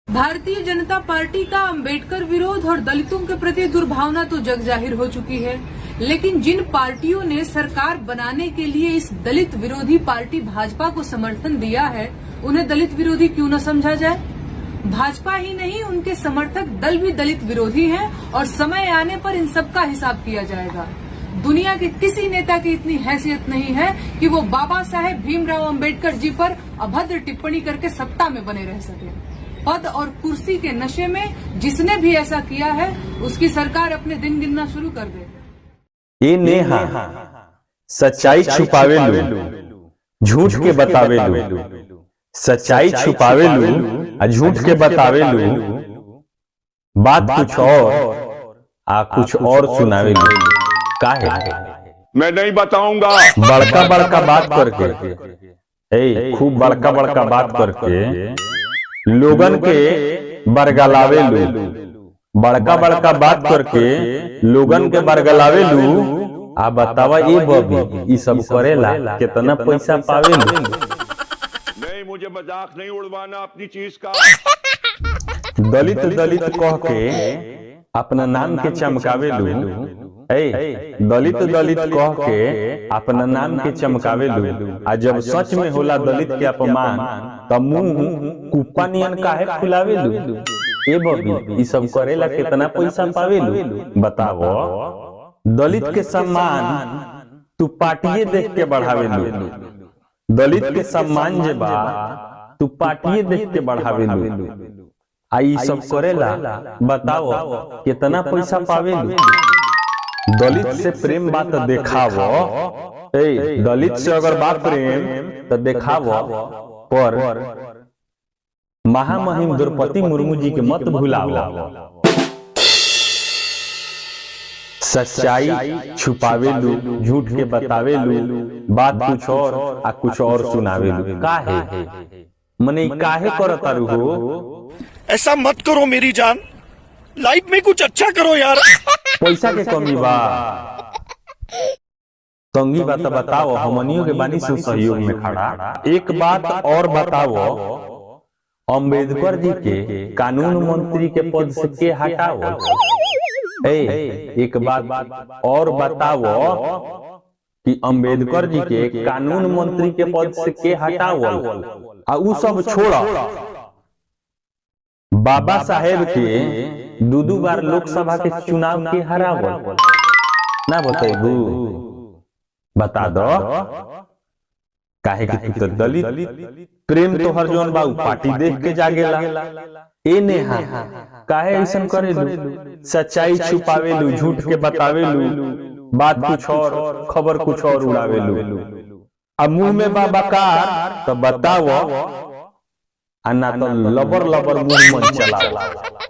Bharatiya Janata party का अंबेडकर विरोध और दलितों के प्रति दुर्भावना तो जग जाहिर हो चुकी है, लेकिन जिन पार्टियों ने सरकार बनाने के लिए इस दलित विरोधी पार्टी भाजपा को समर्थन दिया है, उन्हें दलित विरोधी क्यों न समझा जाए। भाजपा ही नहीं, उनके समर्थक दल भी दलित विरोधी हैं और समय आने पर इन सबका हिसाब किया जाएगा। दुनिया के किसी नेता की इतनी हैसियत नहीं है कि वो बाबा साहेब भीमराव अंबेडकर जी पर अभद्र टिप्पणी करके सत्ता में बने रह सके। पद और कुर्सी के नशे में जिसने भी ऐसा किया है, उसकी सरकार अपने दिन गिनना शुरू कर दे। ए नेहा सच्चाई छुपावे लू, झूठ के बतावे लू, सच्चाई छुपावे लू, झूठ के बतावे लू, बात कुछ और कुछ और सुनावे लू। काहे मैं नहीं बताऊंगा। बड़का बड़का बात करके, खूब बड़का बड़का बात करके लोगन के बरगलावे लू, बड़का बड़का बात करके लोगन के बरगलावे लू। आ बतावा ये बबी ई सब करेला कितना पैसा पावे लू। नहीं, मुझे मजाक नहीं उड़वाना अपनी चीज का। दलित दलित कह के अपना नाम के चमकावे लू, दलित दलित कह के अपना नाम के चमकावे लू। आ जब सच में होला दलित के अपमान, तब मुंह कुप्पा नियन काहे फुलावे लू। ए बबी ई सब करेला कितना पैसा पावे लू। बताओ, दलित के सम्मान तू पार्टिये देख के बढ़ावे लू, दलित के सम्मान जे बा तू पार्टिये देख के बढ़ावे लू। आई सब करेला बताओ कितना पैसा पावे लू। दलित से प्रेम बात देखावो, दलित से अगर बात प्रेम तो देखावो, पर महामहिम द्रौपदी मुर्मू जी के मत भुलावो। सच्चाई छुपावे लू, झूठ के बतावे लू, बात कुछ और कुछ और सुनावे लू। काहे मने काहे करता हो? ऐसा मत करो मेरी जान, लाइफ में कुछ अच्छा करो यार। पैसा के कमी बा, तंगी बात बताओ, हमनियों के बानी से सहयोग में खड़ा। एक बात और बताओ, अंबेडकर जी के कानून मंत्री के पद से के हटाओ। एक बात और बताओ कि अंबेडकर जी के कानून मंत्री के पद से के हटाओ। उ सब छोड़ा, बाबा साहेब के दो बार लोकसभा के चुनाव के हरावल ना बताइबू। बता दो काहे कि तू दलित प्रेम तोहर जौन बा पार्टी देख के जागेला। ए नेहा काहे ऐसन करेलू? सच्चाई छुपावे लू, झूठ के बतावे लू, बात कुछ और खबर कुछ और उड़ावे लू। अब मुंह में बाबा कार तो बताओ, अन्ना तो लबर लबर मुंह मन चलाओ।